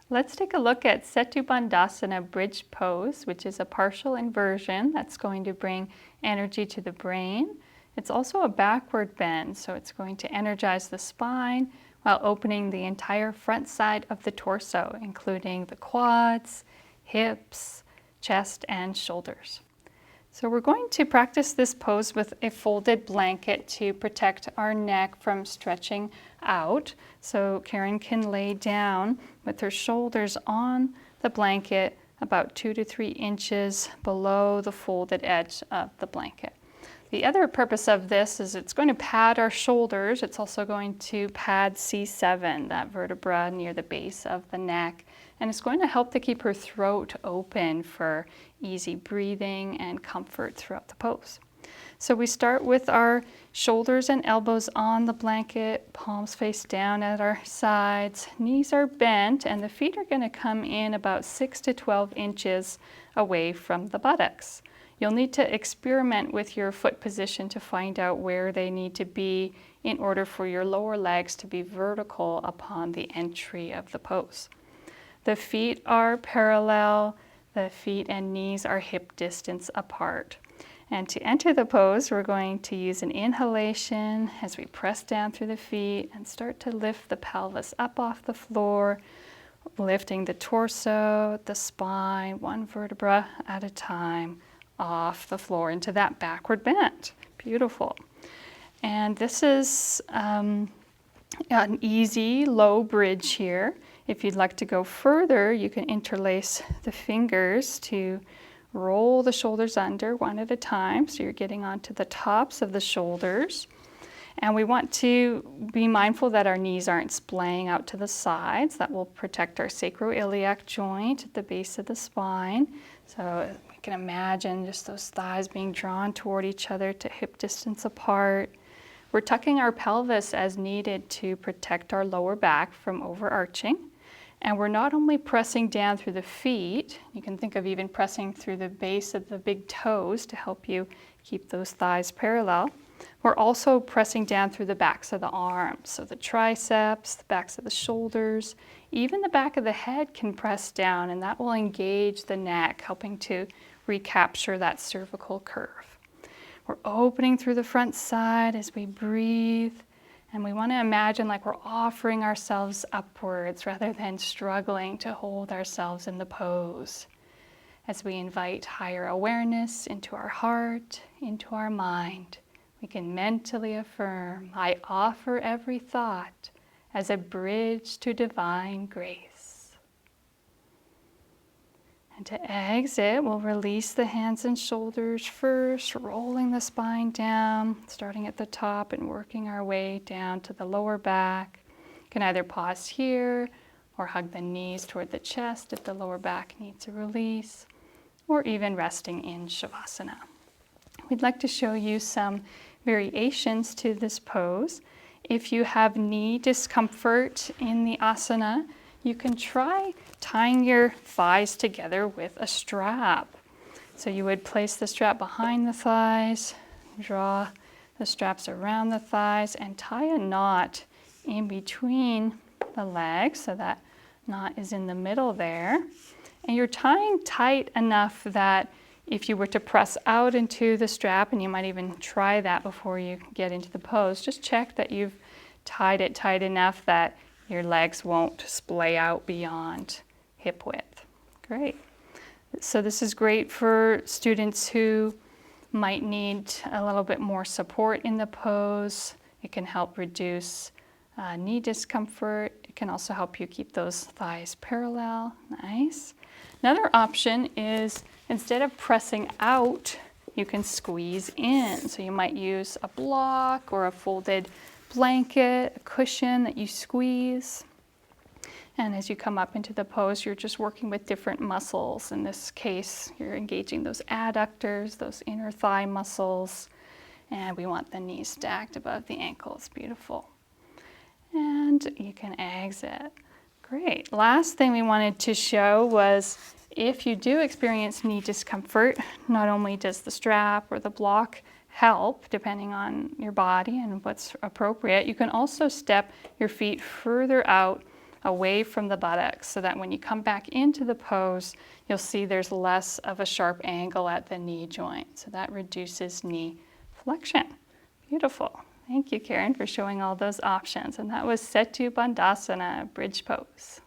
Let's take a look at Setu Bandhasana bridge pose, which is a partial inversion that's going to bring energy to the brain. It's also a backward bend, so it's going to energize the spine while opening the entire front side of the torso, including the quads, hips, chest, and shoulders. So we're going to practice this pose with a folded blanket to protect our neck from stretching out. So Karen can lay down with her shoulders on the blanket about 2 to 3 inches below the folded edge of the blanket. The other purpose of this is it's going to pad our shoulders. It's also going to pad C7, that vertebra near the base of the neck. And it's going to help to keep her throat open for easy breathing and comfort throughout the pose. So we start with our shoulders and elbows on the blanket, palms face down at our sides, knees are bent, and the feet are going to come in about 6 to 12 inches away from the buttocks. You'll need to experiment with your foot position to find out where they need to be in order for your lower legs to be vertical upon the entry of the pose. The feet are parallel, the feet and knees are hip distance apart. And to enter the pose, we're going to use an inhalation as we press down through the feet and start to lift the pelvis up off the floor, lifting the torso, the spine, one vertebra at a time, off the floor into that backward bend. Beautiful. And this is an easy low bridge here. If you'd like to go further, you can interlace the fingers to roll the shoulders under one at a time, so you're getting onto the tops of the shoulders. And we want to be mindful that our knees aren't splaying out to the sides. That will protect our sacroiliac joint at the base of the spine. So we can imagine just those thighs being drawn toward each other to hip distance apart. We're tucking our pelvis as needed to protect our lower back from overarching. And we're not only pressing down through the feet, you can think of even pressing through the base of the big toes to help you keep those thighs parallel. We're also pressing down through the backs of the arms, so the triceps, the backs of the shoulders, even the back of the head can press down, and that will engage the neck, helping to recapture that cervical curve. We're opening through the front side as we breathe. And we want to imagine like we're offering ourselves upwards rather than struggling to hold ourselves in the pose. As we invite higher awareness into our heart, into our mind, we can mentally affirm, I offer every thought as a bridge to divine grace. And to exit, we'll release the hands and shoulders first, rolling the spine down, starting at the top and working our way down to the lower back. You can either pause here or hug the knees toward the chest if the lower back needs a release, or even resting in Shavasana. We'd like to show you some variations to this pose. If you have knee discomfort in the asana, you can try tying your thighs together with a strap. So you would place the strap behind the thighs, draw the straps around the thighs, and tie a knot in between the legs, so that knot is in the middle there. And you're tying tight enough that if you were to press out into the strap, and you might even try that before you get into the pose, just check that you've tied it tight enough that your legs won't splay out beyond hip width. Great. So this is great for students who might need a little bit more support in the pose. It can help reduce knee discomfort. It can also help you keep those thighs parallel. Nice. Another option is instead of pressing out, you can squeeze in. So you might use a block or a folded blanket, a cushion that you squeeze. And as you come up into the pose, you're just working with different muscles. In this case, you're engaging those adductors, those inner thigh muscles. And we want the knees stacked above the ankles. Beautiful. And you can exit. Great. Last thing we wanted to show was if you do experience knee discomfort, not only does the strap or the block help depending on your body and what's appropriate, you can also step your feet further out away from the buttocks so that when you come back into the pose, you'll see there's less of a sharp angle at the knee joint. So that reduces knee flexion. Beautiful. Thank you, Karen, for showing all those options. And that was Setu Bandhasana, bridge pose.